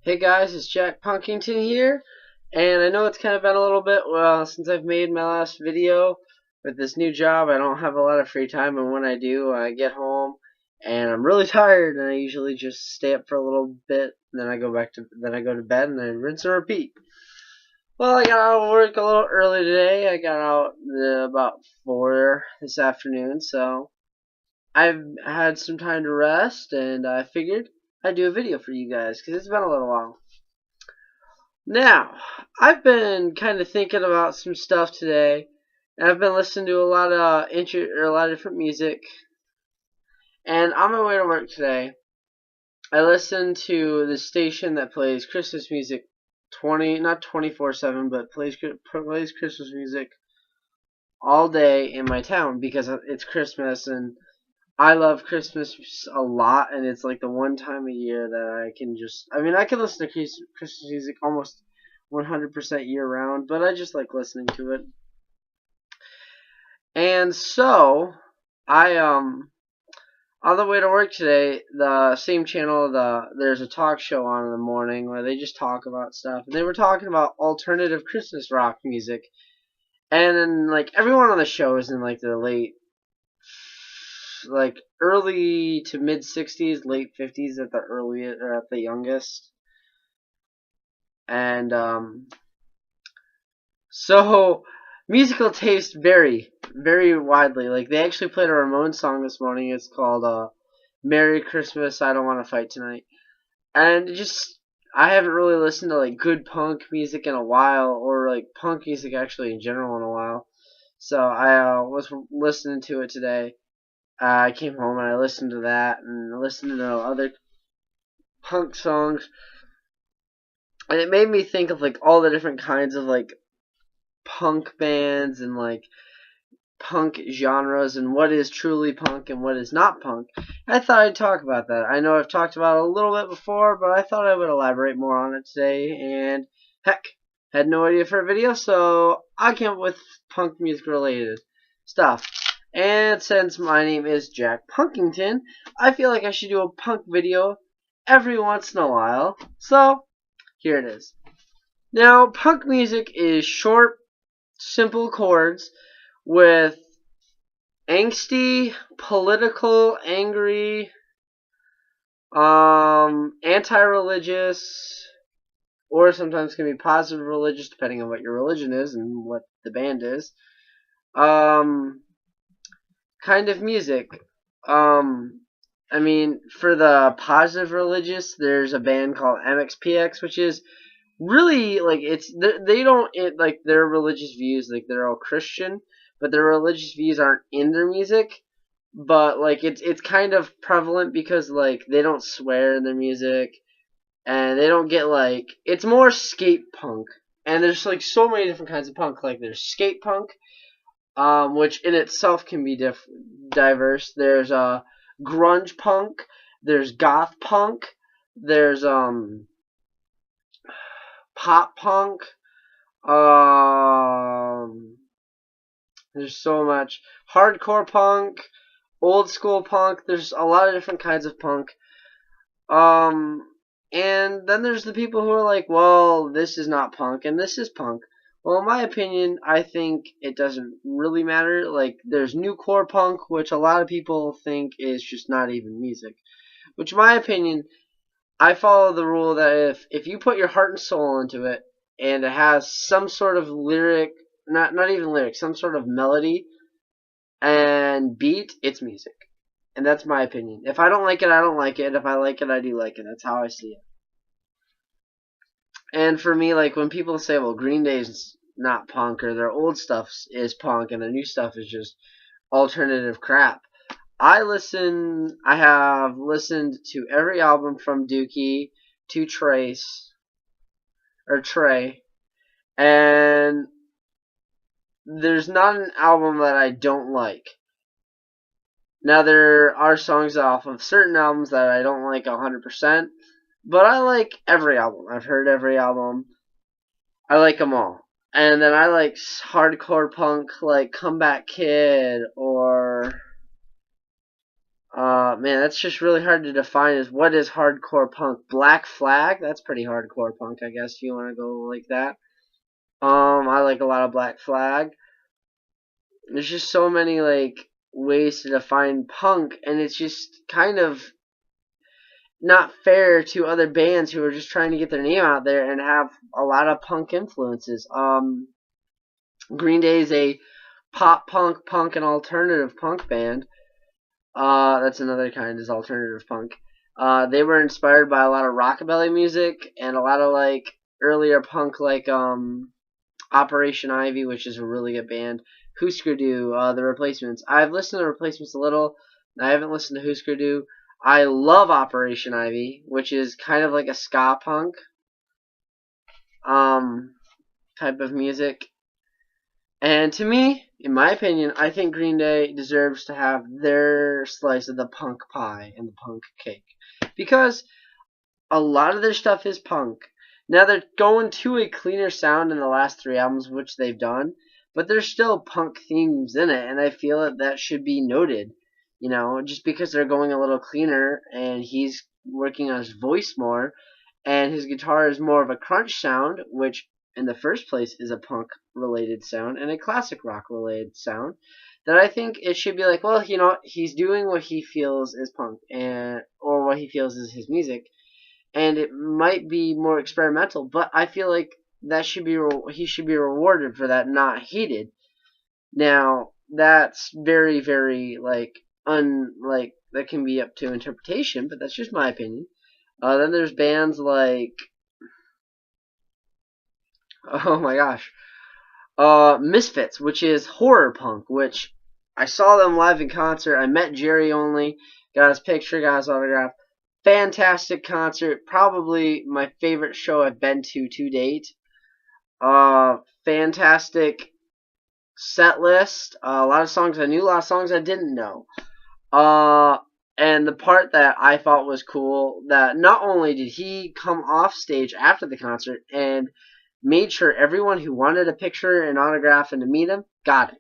Hey guys, it's Jack Punkington here, and I know it's kind of been a little bit since I've made my last video. With this new job, I don't have a lot of free time, and when I do, I get home and I'm really tired, and I usually just stay up for a little bit, and then I go to bed, and then rinse and repeat. Well, I got out of work a little early today. I got out about 4 this afternoon, so I've had some time to rest, and I figured I'd do a video for you guys because it's been a little while. Now, I've been kind of thinking about some stuff today, and I've been listening to a lot of a lot of different music. And on my way to work today, I listened to the station that plays Christmas music not 24/7, but plays Christmas music all day in my town because it's Christmas, and I love Christmas a lot, and it's like the one time a year that I can listen to Christmas music almost 100% year round, but I just like listening to it. And so, on the way to work today, the same channel, there's a talk show on in the morning where they just talk about stuff, and they were talking about alternative Christmas rock music. And then, like, everyone on the show is in, like, their early to mid 60s, late 50s at the earliest or at the youngest. And so musical tastes vary very widely. Like, they actually played a Ramones song this morning. It's called "Merry Christmas, I Don't Want to Fight Tonight." And I haven't really listened to like good punk music in a while, or like punk music actually in general in a while. So I was listening to it today. I came home and I listened to that and listened to other punk songs, and it made me think of like all the different kinds of like punk bands and like punk genres and what is truly punk and what is not punk. I thought I'd talk about that. I know I've talked about it a little bit before, but I thought I would elaborate more on it today, and heck, had no idea for a video, so I came up with punk music related stuff. And since my name is Jack Punkington, I feel like I should do a punk video every once in a while, so here it is. Now, punk music is short, simple chords with angsty, political, angry, anti-religious, or sometimes can be positive religious, depending on what your religion is and what the band is. Kind of music. I mean, for the positive religious, there's a band called MXPX, which is really like they don't like their religious views, like they're all Christian, but their religious views aren't in their music. But like it's kind of prevalent because like they don't swear in their music, and they don't get like it's more skate punk. And there's like so many different kinds of punk. Like there's skate punk, which in itself can be diverse. There's grunge punk. There's goth punk. There's pop punk. Um, there's so much hardcore punk, old school punk. There's a lot of different kinds of punk. Um, and then there's the people who are like, well, this is not punk and this is punk. Well, in my opinion, I think it doesn't really matter. Like, there's new core punk, which a lot of people think is just not even music. Which, in my opinion, I follow the rule that if you put your heart and soul into it, and it has some sort of lyric, not even lyric, some sort of melody and beat, it's music. And that's my opinion. If I don't like it, I don't like it. If I like it, I do like it. That's how I see it. And for me, like when people say, well, Green Day's not punk, or their old stuff is punk and their new stuff is just alternative crap, I have listened to every album from Dookie to Trey, and there's not an album that I don't like. Now, there are songs off of certain albums that I don't like 100%, but I like every album. I've heard every album. I like them all. And then I like hardcore punk like Comeback Kid or Man, that's just really hard to define. Is what is hardcore punk? Black Flag? That's pretty hardcore punk, I guess. If you want to go like that. I like a lot of Black Flag. There's just so many like ways to define punk, and it's just kind of not fair to other bands who are just trying to get their name out there and have a lot of punk influences. Green Day is a pop punk, and alternative punk band. That's another kind is alternative punk. They were inspired by a lot of rockabilly music and a lot of like earlier punk, like Operation Ivy, which is a really good band. Husker Du, The Replacements. I've listened to The Replacements a little. I haven't listened to Husker Du. I love Operation Ivy, which is kind of like a ska punk um, type of music. And to me, in my opinion, I think Green Day deserves to have their slice of the punk pie and the punk cake. Because a lot of their stuff is punk. Now they're going to a cleaner sound in the last 3 albums, which they've done, but there's still punk themes in it, and I feel that should be noted. You know, just because they're going a little cleaner and he's working on his voice more, and his guitar is more of a crunch sound, which in the first place is a punk related sound and a classic rock related sound, that I think it should be like, well, you know, he's doing what he feels is punk, and or what he feels is his music, and it might be more experimental, but I feel like that should be he should be rewarded for that, not hated. Now that's very very like unlike that can be up to interpretation, but that's just my opinion. Then there's bands like oh my gosh, Misfits, which is horror punk, which I saw them live in concert. I met Jerry only, got his picture, got his autograph. Fantastic concert, probably my favorite show I've been to date. Fantastic set list. A lot of songs I knew, a lot of songs I didn't know. Uh, and the part that I thought was cool, that not only did he come off stage after the concert and made sure everyone who wanted a picture and autograph and to meet him got it.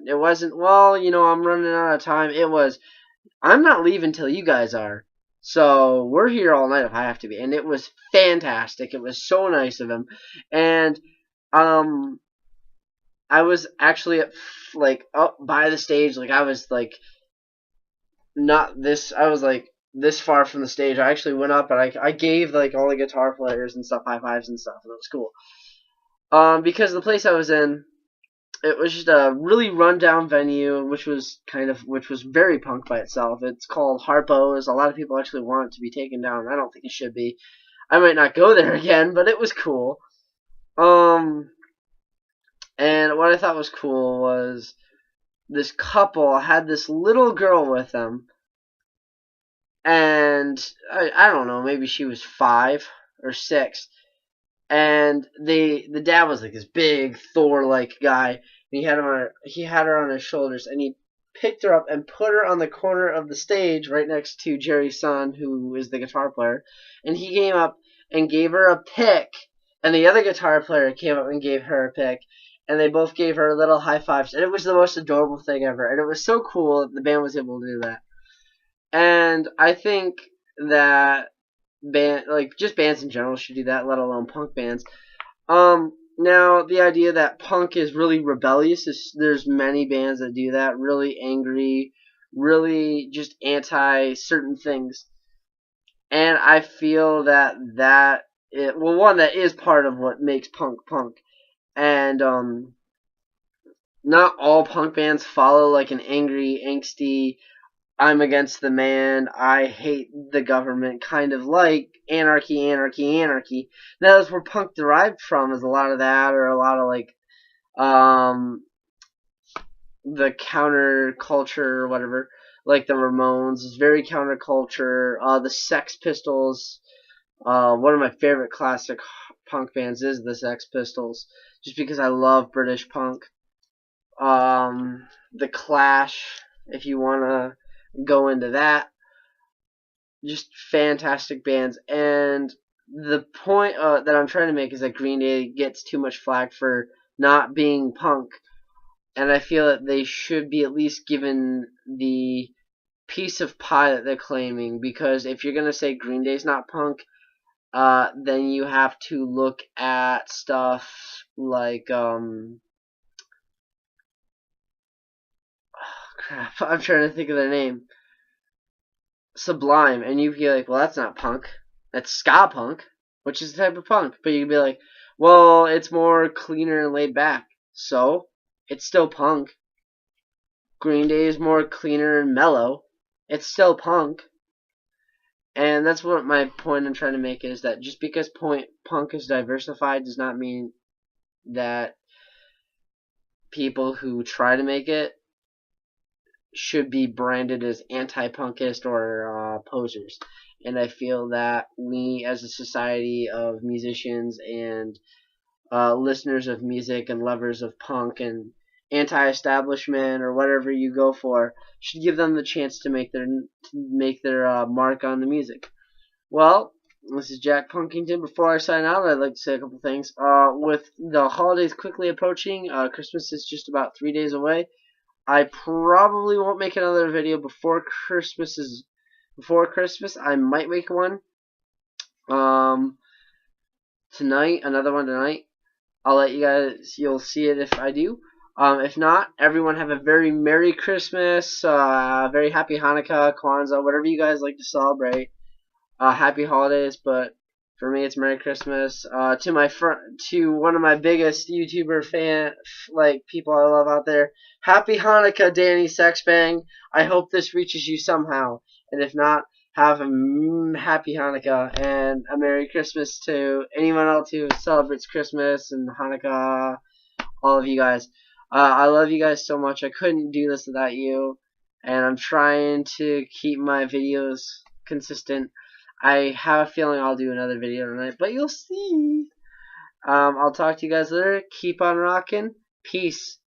It wasn't, well, you know, I'm running out of time. It was, I'm not leaving till you guys are. So we're here all night if I have to be. And it was fantastic. It was so nice of him. And I was actually like up by the stage. Like I was like not this. I was like this far from the stage. I actually went up and I gave like all the guitar players and stuff high fives and stuff, and it was cool. Because the place I was in, it was just a really rundown venue, which was very punk by itself. It's called Harpo's. A lot of people actually want it to be taken down. I don't think it should be. I might not go there again, but it was cool. And what I thought was cool was this couple had this little girl with them, and I don't know, maybe she was 5 or 6, and the dad was like this big Thor-like guy. And he had her on his shoulders, and he picked her up and put her on the corner of the stage right next to Jerry's son, who is the guitar player. And he came up and gave her a pick, and the other guitar player came up and gave her a pick, and they both gave her little high fives, and it was the most adorable thing ever. And it was so cool that the band was able to do that. And I think that just bands in general should do that, let alone punk bands. Now the idea that punk is really rebellious there's many bands that do that, really angry, really just anti certain things. And I feel that one, that is part of what makes punk punk. And not all punk bands follow like an angry, angsty, I'm against the man, I hate the government, kind of like anarchy, anarchy, anarchy. Now that's where punk derived from, is a lot of that, or a lot of like the counterculture or whatever, like the Ramones is very counterculture. The Sex Pistols, one of my favorite classic punk bands is the Sex Pistols, just because I love British punk. The Clash, if you wanna go into that, just fantastic bands. And the point that I'm trying to make is that Green Day gets too much flack for not being punk, and I feel that they should be at least given the piece of pie that they're claiming, because if you're gonna say Green Day's not punk, then you have to look at stuff like crap, I'm trying to think of their name, Sublime, and you'd be like, well, that's not punk, that's ska punk, which is the type of punk. But you'd be like, well, it's more cleaner and laid back, so it's still punk. Green Day is more cleaner and mellow, it's still punk. And that's what my point I'm trying to make is that just because punk is diversified does not mean that people who try to make it should be branded as anti-punkist or posers. And I feel that we, as a society of musicians and listeners of music and lovers of punk and anti-establishment or whatever you go for, should give them the chance to make their mark on the music. Well, this is Jack Punkington. Before I sign out, I'd like to say a couple things. With the holidays quickly approaching, Christmas is just about 3 days away. I probably won't make another video before Christmas. I might make one tonight, another one tonight. I'll let you guys, you'll see it if I do. If not, everyone have a very Merry Christmas, very Happy Hanukkah, Kwanzaa, whatever you guys like to celebrate. Happy holidays, but for me it's Merry Christmas. To one of my biggest YouTuber people I love out there, Happy Hanukkah, Danny Sexbang. I hope this reaches you somehow, and if not, have a Happy Hanukkah and a Merry Christmas to anyone else who celebrates Christmas and Hanukkah. All of you guys, I love you guys so much. I couldn't do this without you, and I'm trying to keep my videos consistent. I have a feeling I'll do another video tonight, but you'll see. I'll talk to you guys later. Keep on rocking. Peace.